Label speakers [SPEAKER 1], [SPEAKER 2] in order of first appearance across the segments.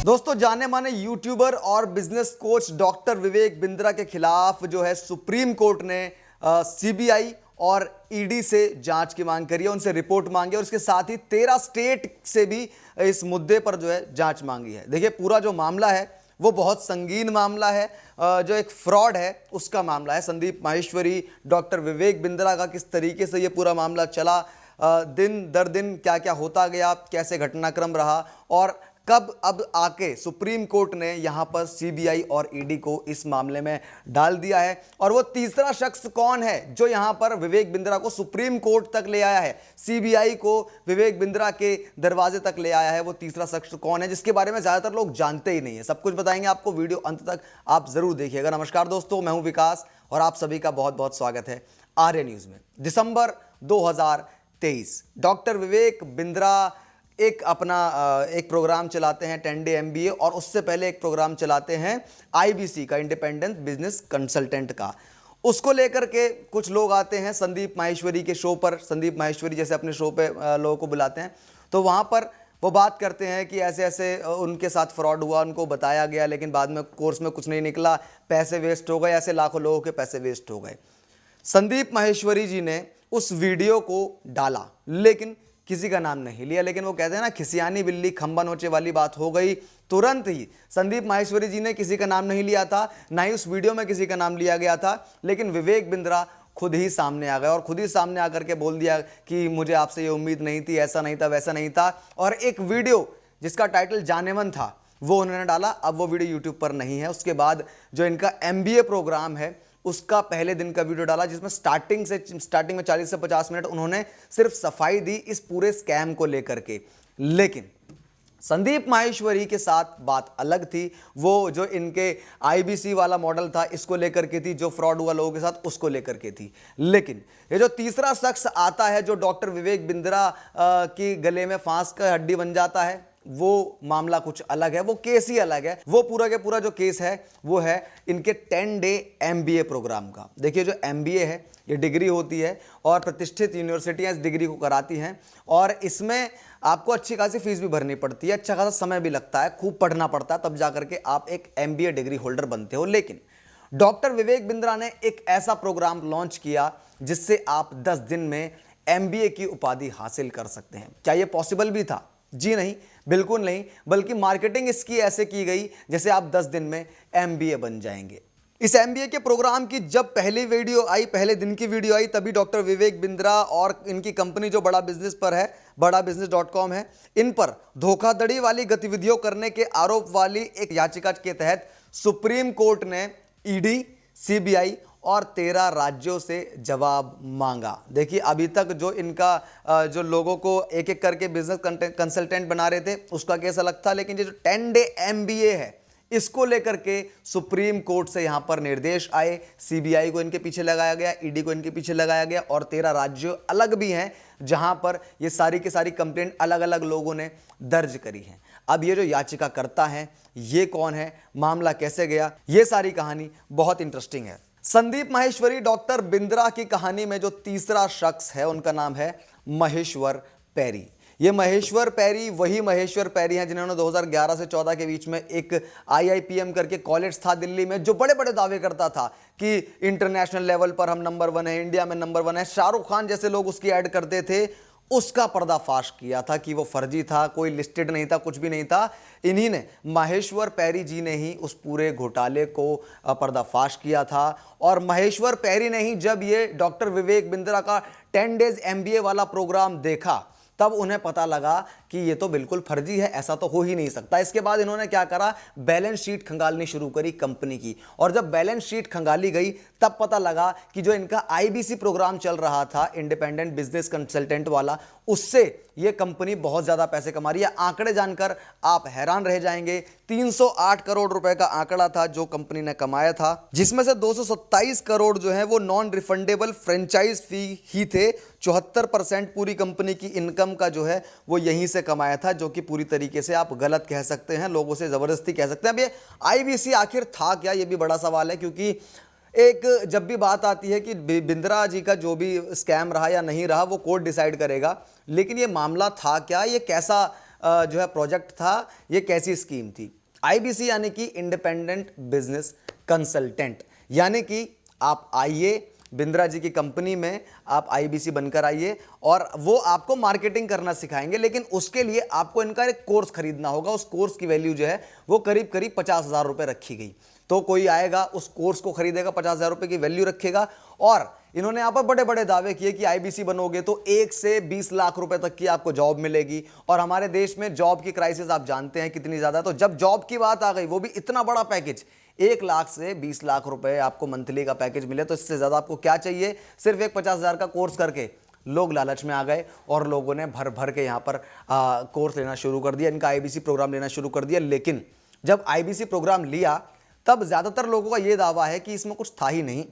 [SPEAKER 1] दोस्तों, जाने माने यूट्यूबर और business coach doctor Vivek Bindra के खिलाफ जो है सुप्रीम कोर्ट ने सीबीआई और ईडी से जांच की मांग करी है, उनसे रिपोर्ट मांगी और उसके साथ ही 13 स्टेट से भी इस मुद्दे पर जो है जांच मांगी है। देखिए, पूरा जो मामला है वो बहुत संगीन मामला है। जो एक फ्रॉड है उसका मामला है। संदीप माहेश्वरी, डॉक्टर विवेक बिंद्रा का किस तरीके से ये पूरा मामला चला, दिन दर दिन क्या क्या होता गया, कैसे घटनाक्रम रहा और कब अब आके सुप्रीम कोर्ट ने यहां पर सीबीआई और ईडी को इस मामले में डाल दिया है। और वो तीसरा शख्स कौन है जो यहां पर विवेक बिंद्रा को सुप्रीम कोर्ट तक ले आया है, सीबीआई को विवेक बिंद्रा के दरवाजे तक ले आया है, वो तीसरा शख्स कौन है जिसके बारे में ज्यादातर लोग जानते ही नहीं है। सब कुछ बताएंगे आपको, वीडियो अंत तक आप जरूर देखिएगा। नमस्कार दोस्तों, मैं हूं विकास और आप सभी का बहुत बहुत स्वागत है आर्य न्यूज में। दिसंबर 2023 डॉक्टर विवेक बिंद्रा एक प्रोग्राम चलाते हैं 10 डे MBA और उससे पहले एक प्रोग्राम चलाते हैं IBC का, इंडिपेंडेंट बिजनेस कंसल्टेंट का। उसको लेकर के कुछ लोग आते हैं संदीप माहेश्वरी के शो पर। संदीप माहेश्वरी जैसे अपने शो पे लोगों को बुलाते हैं तो वहाँ पर वो बात करते हैं कि ऐसे ऐसे उनके साथ फ्रॉड हुआ, उनको बताया गया लेकिन बाद में कोर्स में कुछ नहीं निकला, पैसे वेस्ट हो गए, ऐसे लाखों लोगों के पैसे वेस्ट हो गए। संदीप माहेश्वरी जी ने उस वीडियो को डाला लेकिन किसी का नाम नहीं लिया। लेकिन वो कहते हैं ना, खिसियानी बिल्ली खंबा नोचे वाली बात हो गई। तुरंत ही संदीप माहेश्वरी जी ने किसी का नाम नहीं लिया था, ना ही उस वीडियो में किसी का नाम लिया गया था, लेकिन विवेक बिंद्रा खुद ही सामने आ गए और खुद ही सामने आकर के बोल दिया कि मुझे आपसे ये उम्मीद नहीं थी, ऐसा नहीं था, वैसा नहीं था। और एक वीडियो जिसका टाइटल जाने मन था वो उन्होंने डाला। अब वो वीडियो यूट्यूब पर नहीं है। उसके बाद जो इनका MBA प्रोग्राम है उसका पहले दिन का वीडियो डाला जिसमें स्टार्टिंग में 40 से 50 मिनट उन्होंने सिर्फ सफाई दी इस पूरे स्कैम को लेकर के। लेकिन संदीप माहेश्वरी के साथ बात अलग थी। वो जो इनके IBC वाला मॉडल था इसको लेकर के थी, जो फ्रॉड हुआ लोगों के साथ उसको लेकर के थी। लेकिन ये जो तीसरा शख्स आता है जो डॉक्टर विवेक बिंद्रा की गले में फांस का हड्डी बन जाता है, वो मामला कुछ अलग है, वो केस ही अलग है। वो पूरा के पूरा जो केस है वो है इनके 10 डे MBA प्रोग्राम का। देखिए, जो MBA है ये डिग्री होती है और प्रतिष्ठित यूनिवर्सिटियां इस डिग्री को कराती हैं और इसमें आपको अच्छी खासी फीस भी भरनी पड़ती है, अच्छा खासा समय भी लगता है, खूब पढ़ना पड़ता है, तब जाकर के आप एक MBA डिग्री होल्डर बनते हो। लेकिन डॉक्टर विवेक बिंद्रा ने एक ऐसा प्रोग्राम लॉन्च किया जिससे आप 10 दिन में MBA की उपाधि हासिल कर सकते हैं। क्या यह पॉसिबल भी था? जी नहीं, बिल्कुल नहीं, बल्कि मार्केटिंग इसकी ऐसे की गई जैसे आप 10 दिन में MBA बन जाएंगे। इस MBA के प्रोग्राम की जब पहली वीडियो आई, पहले दिन की वीडियो आई, तभी डॉक्टर विवेक बिंद्रा और इनकी कंपनी जो बड़ा बिजनेस पर है, badabusiness.com है, इन पर धोखाधड़ी वाली गतिविधियों करने के आरोप वाली एक याचिका के तहत सुप्रीम कोर्ट ने ED, CBI और 13 राज्यों से जवाब मांगा। देखिए, अभी तक जो इनका जो लोगों को एक एक करके बिजनेस कंसल्टेंट बना रहे थे उसका केस अलग था, लेकिन ये जो 10 डे MBA है इसको लेकर के सुप्रीम कोर्ट से यहां पर निर्देश आए। CBI को इनके पीछे लगाया गया, ED को इनके पीछे लगाया गया और 13 राज्य अलग भी हैं जहां पर ये सारी की सारी कंप्लेंट अलग अलग लोगों ने दर्ज करी है। अब ये जो याचिका करता है ये कौन है, मामला कैसे गया, ये सारी कहानी बहुत इंटरेस्टिंग है। संदीप माहेश्वरी डॉक्टर बिंद्रा की कहानी में जो तीसरा शख्स है उनका नाम है महेश्वर पैरी। ये महेश्वर पैरी वही महेश्वर पैरी हैं जिन्होंने 2011 से 14 के बीच में एक IIPM करके कॉलेज था दिल्ली में, जो बड़े बड़े दावे करता था कि इंटरनेशनल लेवल पर हम नंबर 1 है, इंडिया में नंबर 1 है। शाहरुख खान जैसे लोग उसकी ऐड करते थे। उसका पर्दाफाश किया था कि वो फर्जी था, कोई लिस्टेड नहीं था, कुछ भी नहीं था। इन्हीं ने, महेश्वर पैरी जी ने ही उस पूरे घोटाले को पर्दाफाश किया था। और महेश्वर पैरी ने ही जब ये डॉक्टर विवेक बिंद्रा का 10 डेज MBA वाला प्रोग्राम देखा तब उन्हें पता लगा कि ये तो बिल्कुल फर्जी है, ऐसा तो हो ही नहीं सकता। इसके बाद इन्होंने क्या करा, बैलेंस शीट खंगालनी शुरू करी कंपनी की। और जब बैलेंस शीट खंगाली गई तब पता लगा कि जो इनका IBC प्रोग्राम चल रहा था, इंडिपेंडेंट बिजनेस कंसल्टेंट वाला, उससे ये कंपनी बहुत ज्यादा पैसे कमा रही है। आंकड़े जानकर आप हैरान रह जाएंगे। 308 करोड़ रुपए का आंकड़ा था जो कंपनी ने कमाया था, जिसमें से 227 करोड़ जो है वो नॉन रिफंडेबल फ्रेंचाइज फी ही थे। 74% पूरी कंपनी की इनकम का जो है वो यहीं से कमाया था, जो कि पूरी तरीके से आप गलत कह सकते हैं, लोगों से जबरदस्ती कह सकते हैं। अब ये IBC आखिर था क्या, ये भी बड़ा सवाल है, क्योंकि एक जब भी बात आती है कि बिंद्रा जी का जो भी स्कैम रहा या नहीं रहा वो कोर्ट डिसाइड करेगा, लेकिन ये मामला था क्या, ये कैसा जो है प्रोजेक्ट था, ये कैसी स्कीम थी। आईबीसी यानी कि इंडिपेंडेंट बिजनेस कंसल्टेंट, यानी कि आप आइए बिंद्रा जी की कंपनी में, आप आईबीसी बनकर आइए और वो आपको मार्केटिंग करना सिखाएंगे, लेकिन उसके लिए आपको इनका एक कोर्स खरीदना होगा। उस कोर्स की वैल्यू जो है वो करीब करीब 50,000 रुपये रखी गई। तो कोई आएगा उस कोर्स को खरीदेगा, 50,000 रुपये की वैल्यू रखेगा, और इन्होंने यहाँ पर बड़े बड़े दावे किए कि आईबीसी बनोगे तो 1 से 20 लाख रुपए तक की आपको जॉब मिलेगी। और हमारे देश में जॉब की क्राइसिस आप जानते हैं कितनी ज्यादा, तो जब जॉब की बात आ गई, वो भी इतना बड़ा पैकेज, 1 लाख से 20 लाख रुपए आपको मंथली का पैकेज मिले, तो इससे ज्यादा आपको क्या चाहिए। सिर्फ एक 50,000 का कोर्स करके लोग लालच में आ गए और लोगों ने भर भर के यहाँ पर कोर्स लेना शुरू कर दिया, इनका आईबीसी प्रोग्राम लेना शुरू कर दिया। लेकिन जब आईबीसी प्रोग्राम लिया तब ज्यादातर लोगों का यह दावा है कि इसमें कुछ था ही नहीं,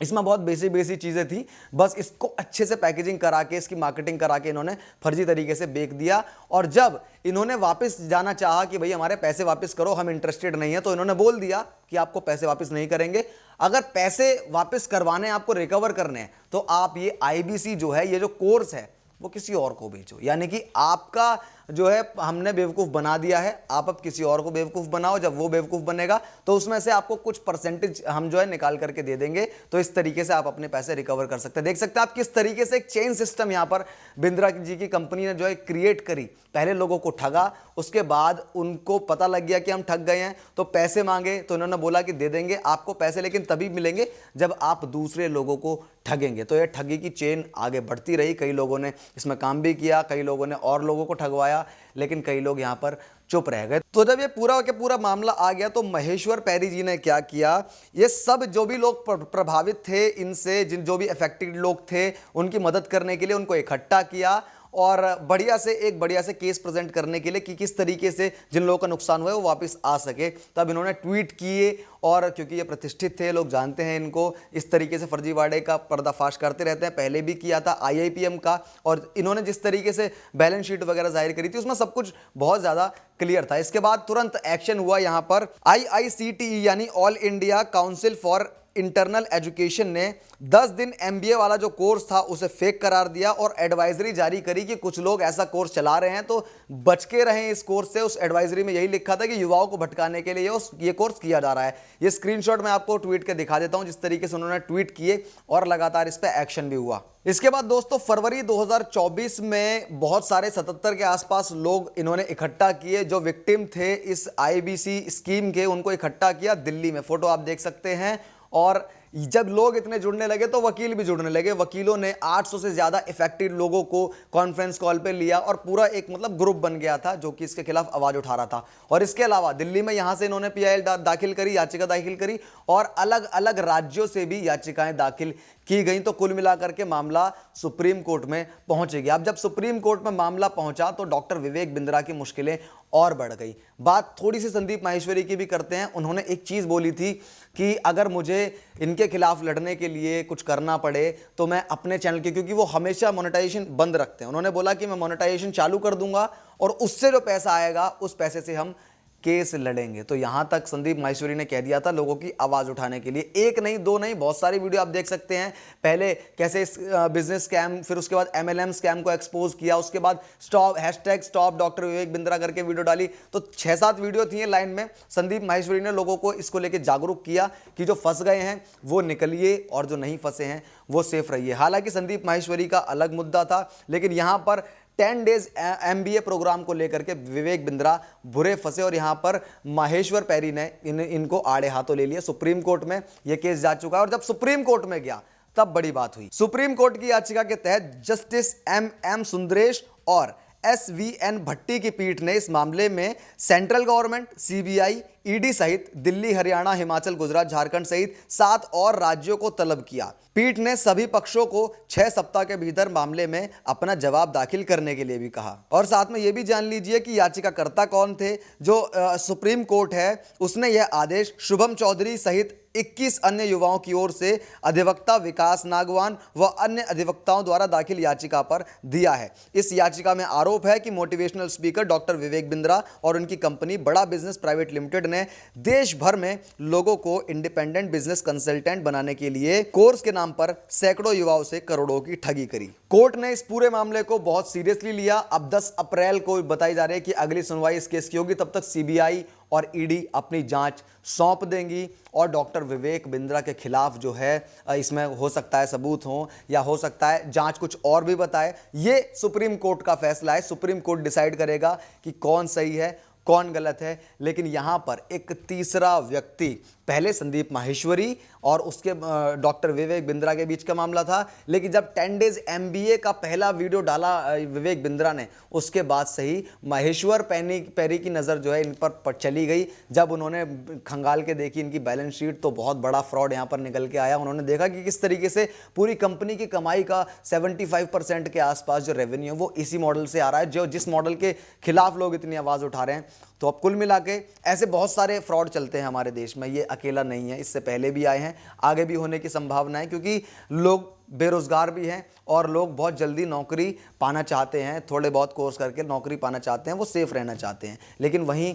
[SPEAKER 1] इसमें बहुत बेसिक चीजें थी, बस इसको अच्छे से पैकेजिंग करा के, इसकी मार्केटिंग करा के इन्होंने फर्जी तरीके से बेच दिया। और जब इन्होंने वापस जाना चाहा कि भाई हमारे पैसे वापस करो, हम इंटरेस्टेड नहीं है, तो इन्होंने बोल दिया कि आपको पैसे वापस नहीं करेंगे। अगर पैसे वापस करवाने, आपको रिकवर करने हैं, तो आप ये आईबीसी जो है, ये जो कोर्स है, वो किसी और को बेचो। यानी कि आपका जो है हमने बेवकूफ़ बना दिया है, आप अब किसी और को बेवकूफ़ बनाओ। जब वो बेवकूफ़ बनेगा तो उसमें से आपको कुछ परसेंटेज हम जो है निकाल करके दे देंगे। तो इस तरीके से आप अपने पैसे रिकवर कर सकते हैं। देख सकते हैं आप किस तरीके से एक चेन सिस्टम यहाँ पर बिंद्रा जी की कंपनी ने जो है क्रिएट करी। पहले लोगों को ठगा, उसके बाद उनको पता लग गया कि हम ठग गए हैं, तो पैसे मांगे, तो इन्होंने बोला कि दे देंगे आपको पैसे, लेकिन तभी मिलेंगे जब आप दूसरे लोगों को ठगेंगे। तो ये ठगी की चेन आगे बढ़ती रही। कई लोगों ने इसमें काम भी किया, कई लोगों ने और लोगों को ठगवाया, लेकिन कई लोग यहाँ पर चुप रह गए। तो जब ये पूरा के पूरा मामला आ गया तो महेश्वर पैरी जी ने क्या किया, ये सब जो भी लोग प्रभावित थे इनसे, जो भी अफेक्टेड लोग थे, उनकी मदद करने के लिए उनको इकट्ठा किया और बढ़िया से केस प्रेजेंट करने के लिए कि किस तरीके से जिन लोगों का नुकसान हुआ है वो वापस आ सके। तब इन्होंने ट्वीट किए, और क्योंकि ये प्रतिष्ठित थे, लोग जानते हैं इनको, इस तरीके से फर्जीवाड़े का पर्दाफाश करते रहते हैं। पहले भी किया था आईआईपीएम का, और इन्होंने जिस तरीके से बैलेंस शीट वगैरह जाहिर करी थी उसमें सब कुछ बहुत ज़्यादा क्लियर था। इसके बाद तुरंत एक्शन हुआ यहाँ पर। आईआईसीटीई यानी all India council for internal education ने 10 दिन एमबीए वाला जो कोर्स था उसे फेक करार दिया और एडवाइजरी जारी करी कि कुछ लोग ऐसा कोर्स चला रहे हैं तो बच के रहें इस कोर्स से। उस एडवाइजरी में यही लिखा था कि युवाओं को भटकाने के लिए ये कोर्स किया जा रहा है। ये स्क्रीनशॉट मैं आपको ट्वीट के दिखा देता हूं, जिस तरीके से उन्होंने ट्वीट किए, और लगातार इस पर एक्शन भी हुआ। इसके बाद दोस्तों फरवरी 2024 में बहुत सारे 77 के आसपास लोग इन्होंने इकट्ठा किए, जो विक्टिम थे इस आईबीसी स्कीम के, उनको इकट्ठा किया दिल्ली में। फोटो आप देख सकते हैं। और जब लोग इतने जुड़ने लगे तो वकील भी जुड़ने लगे। वकीलों ने 800 से ज्यादा इफेक्टेड लोगों को कॉन्फ्रेंस कॉल पे लिया और पूरा एक ग्रुप बन गया था जो कि इसके खिलाफ आवाज उठा रहा था। और इसके अलावा दिल्ली में यहां से इन्होंने पीआईएल दाखिल करी, याचिका दाखिल करी, और अलग अलग राज्यों से भी याचिकाएं दाखिल की गई। तो कुल मिलाकर के मामला सुप्रीम कोर्ट में पहुंचेगी। अब जब सुप्रीम कोर्ट में मामला पहुंचा तो डॉक्टर विवेक बिंद्रा की मुश्किलें और बढ़ गई। बात थोड़ी सी संदीप माहेश्वरी की भी करते हैं। उन्होंने एक चीज बोली थी कि अगर मुझे इनके खिलाफ लड़ने के लिए कुछ करना पड़े तो मैं अपने चैनल के, क्योंकि वो हमेशा मोनेटाइजेशन बंद रखते हैं, उन्होंने बोला कि मैं मोनेटाइजेशन चालू कर दूंगा और उससे जो पैसा आएगा उस पैसे से हम केस लड़ेंगे। तो यहां तक संदीप माहेश्वरी ने कह दिया था लोगों की आवाज उठाने के लिए। एक नहीं, दो नहीं, बहुत सारी वीडियो आप देख सकते हैं। पहले कैसे बिजनेस स्कैम, फिर उसके बाद एमएलएम स्कैम को एक्सपोज किया, उसके बाद #स्टॉप डॉक्टर विवेक बिंद्रा करके वीडियो डाली। तो 6-7 वीडियो थी लाइन में। संदीप माहेश्वरी ने लोगों को इसको लेकर जागरूक किया कि जो फंस गए हैं वो निकलिए और जो नहीं फंसे हैं वो सेफ रहिए। हालांकि संदीप माहेश्वरी का अलग मुद्दा था, लेकिन यहां पर 10 डेज एमबीए प्रोग्राम को लेकर के विवेक बिंद्रा बुरे फंसे और यहां पर माहेश्वर पैरी ने इनको आड़े हाथों ले लिया। सुप्रीम कोर्ट में यह केस जा चुका है और जब सुप्रीम कोर्ट में गया तब बड़ी बात हुई। सुप्रीम कोर्ट की याचिका के तहत जस्टिस एम सुंदरेश और SVN भट्टी की पीठ ने इस मामले में सेंट्रल गवर्नमेंट, सीबीआई, ईडी सहित दिल्ली, हरियाणा, हिमाचल, गुजरात, झारखंड सहित 7 और राज्यों को तलब किया। पीठ ने सभी पक्षों को 6 सप्ताह के भीतर मामले में अपना जवाब दाखिल करने के लिए भी कहा। और साथ में यह भी जान लीजिए कि याचिकाकर्ता कौन थे। जो सुप्रीम कोर्ट है उसने यह आदेश शुभम चौधरी सहित 21 अन्य युवाओं की ओर से अधिवक्ता विकास नागवान व अन्य अधिवक्ताओं द्वारा दाखिल याचिका पर दिया है। इस याचिका में आरोप है कि motivational speaker doctor Vivek Bindra और उनकी कंपनी बड़ा बिजनेस प्राइवेट लिमिटेड ने देश भर में लोगों को इंडिपेंडेंट बिजनेस कंसल्टेंट बनाने के लिए कोर्स के नाम पर सैकड़ों युवाओं से करोड़ों की ठगी करी। कोर्ट ने इस पूरे मामले को बहुत सीरियसली लिया। अब 10 अप्रैल को बताई जा रही है कि अगली सुनवाई इस केस की होगी। तब तक सीबीआई और ईडी अपनी जांच सौंप देंगी और डॉक्टर विवेक बिंद्रा के खिलाफ जो है इसमें हो सकता है सबूत हो या हो सकता है जांच कुछ और भी बताए। ये सुप्रीम कोर्ट का फैसला है। सुप्रीम कोर्ट डिसाइड करेगा कि कौन सही है कौन गलत है। लेकिन यहां पर एक तीसरा व्यक्ति, पहले संदीप माहेश्वरी और उसके डॉक्टर विवेक बिंद्रा के बीच का मामला था, लेकिन जब 10 डेज एमबीए का पहला वीडियो डाला विवेक बिंद्रा ने, उसके बाद से ही महेश्वर पैरी की नज़र जो है इन पर चली गई। जब उन्होंने खंगाल के देखी इनकी बैलेंस शीट तो बहुत बड़ा फ्रॉड यहाँ पर निकल के आया। उन्होंने देखा कि किस तरीके से पूरी कंपनी की कमाई का 75% के आसपास जो रेवेन्यू है वो इसी मॉडल से आ रहा है, जिस मॉडल के खिलाफ लोग इतनी आवाज़ उठा रहे हैं। तो अब कुल मिला के ऐसे बहुत सारे फ्रॉड चलते हैं हमारे देश में, ये अकेला नहीं है, इससे पहले भी आए हैं, आगे भी होने की संभावना है, क्योंकि लोग बेरोजगार भी हैं और लोग बहुत जल्दी नौकरी पाना चाहते हैं, थोड़े बहुत कोर्स करके नौकरी पाना चाहते हैं, वो सेफ रहना चाहते हैं, लेकिन वहीं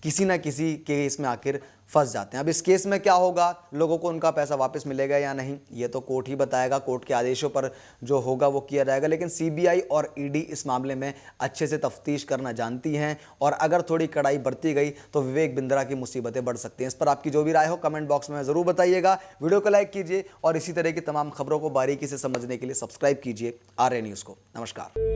[SPEAKER 1] किसी ना किसी केस में आखिर फंस जाते हैं। अब इस केस में क्या होगा, लोगों को उनका पैसा वापस मिलेगा या नहीं, ये तो कोर्ट ही बताएगा। कोर्ट के आदेशों पर जो होगा वो किया जाएगा। लेकिन सीबीआई और ईडी इस मामले में अच्छे से तफ्तीश करना जानती हैं और अगर थोड़ी कड़ाई बरती गई तो विवेक बिंद्रा की मुसीबतें बढ़ सकती हैं। इस पर आपकी जो भी राय हो कमेंट बॉक्स में ज़रूर बताइएगा। वीडियो को लाइक कीजिए और इसी तरह की तमाम खबरों को बारीकी से समझने के लिए सब्सक्राइब कीजिए आर्य न्यूज़ को। नमस्कार।